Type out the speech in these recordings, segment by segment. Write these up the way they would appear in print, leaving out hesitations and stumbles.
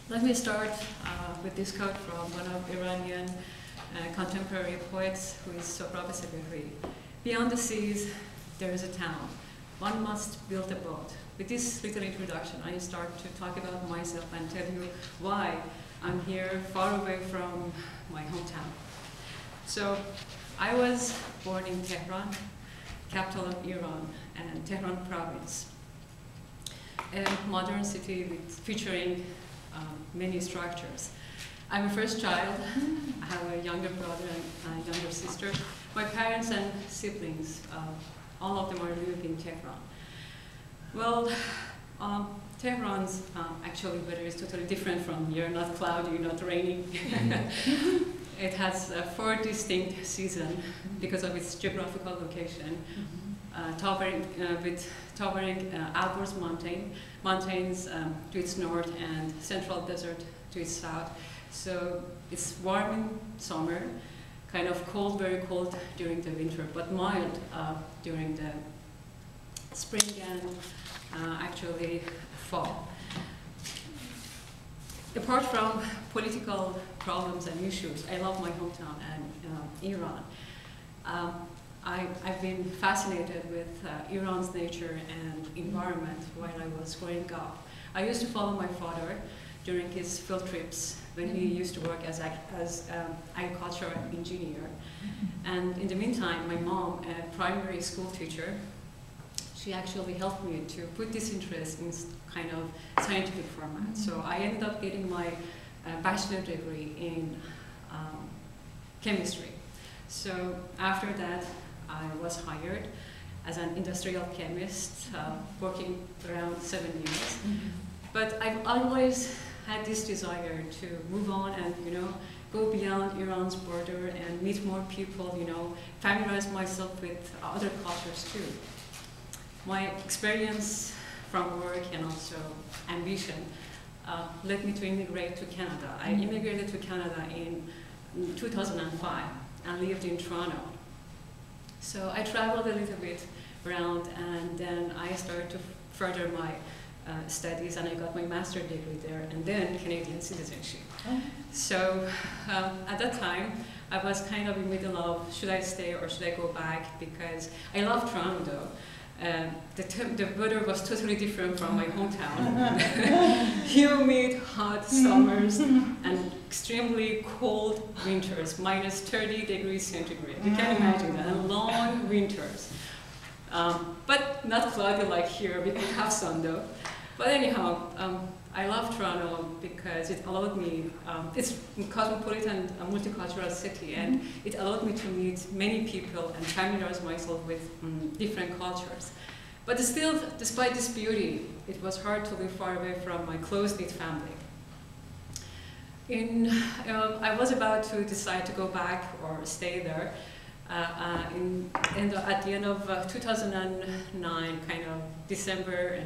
Let me start with this quote from one of Iranian contemporary poets, who is Sohrab Sebehri. Beyond the seas, there is a town. One must build a boat. With this little introduction, I start to talk about myself and tell you why I'm here far away from my hometown. So, I was born in Tehran, capital of Iran, and Tehran province. A modern city featuring many structures. I'm a first child. I have a younger brother and a younger sister. My parents and siblings, all of them are living in Tehran. Well, Tehran's actually weather is totally different from here, not cloudy, not rainy. It has 4 distinct seasons because of its geographical location. With towering Alborz mountains to its north and central desert to its south. So it's warm in summer, kind of cold, very cold during the winter, but mild during the spring and actually fall. Apart from political problems and issues, I love my hometown and Iran. I've been fascinated with Iran's nature and environment while I was growing up. I used to follow my father during his field trips when he used to work as agricultural engineer. And in the meantime, my mom, a primary school teacher, she actually helped me to put this interest in kind of scientific format. So I ended up getting my bachelor degree in chemistry. So after that, I was hired as an industrial chemist, working around 7 years. But I've always had this desire to move on and, go beyond Iran's border and meet more people, familiarize myself with other cultures too. My experience from work and also ambition led me to immigrate to Canada. I immigrated to Canada in 2005 and lived in Toronto. So I traveled a little bit around, and then I started to further my studies, and I got my master's degree there, and then Canadian citizenship. Oh. So at that time, I was kind of in the middle of should I stay or should I go back, because I love Toronto. The weather was totally different from my hometown. Humid, hot summers, and extremely cold winters, minus 30 degrees centigrade. You can imagine that, and long winters. But not cloudy like here, we could have sun though. But anyhow, I love Toronto because it allowed me, it's a cosmopolitan, multicultural city, and it allowed me to meet many people and familiarize myself with different cultures. But still, despite this beauty, it was hard to live far away from my close-knit family. I was about to decide to go back or stay there at the end of 2009, kind of December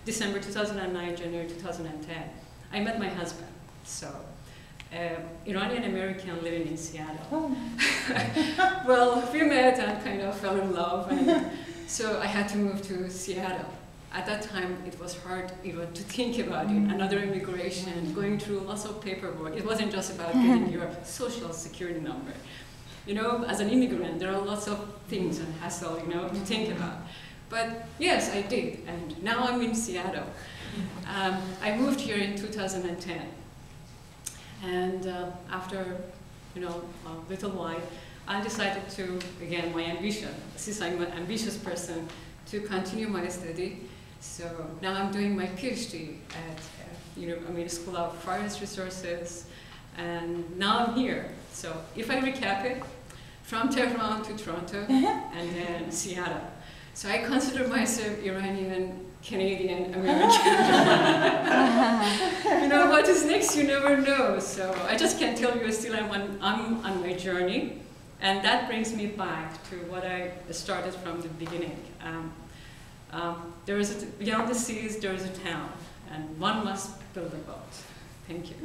2009, January 2010. I met my husband, so Iranian American living in Seattle. Oh. Well, we met and kind of fell in love, and so I had to move to Seattle. At that time, it was hard even to think about it. Another immigration, going through lots of paperwork. It wasn't just about getting your social security number. As an immigrant, there are lots of things and hassle, to think about. But yes, I did, and now I'm in Seattle. I moved here in 2010, and after, a little while, I decided to, again, my ambition, since I'm an ambitious person, to continue my study. So now I'm doing my PhD at School of Forest Resources, and now I'm here. So if I recap it, from Tehran to Toronto, and then Seattle. So I consider myself Iranian, Canadian, American. What is next, you never know. So I just can tell you still I'm on my journey. And that brings me back to what I started from the beginning. Beyond the seas, there is a town, and one must build a boat. Thank you.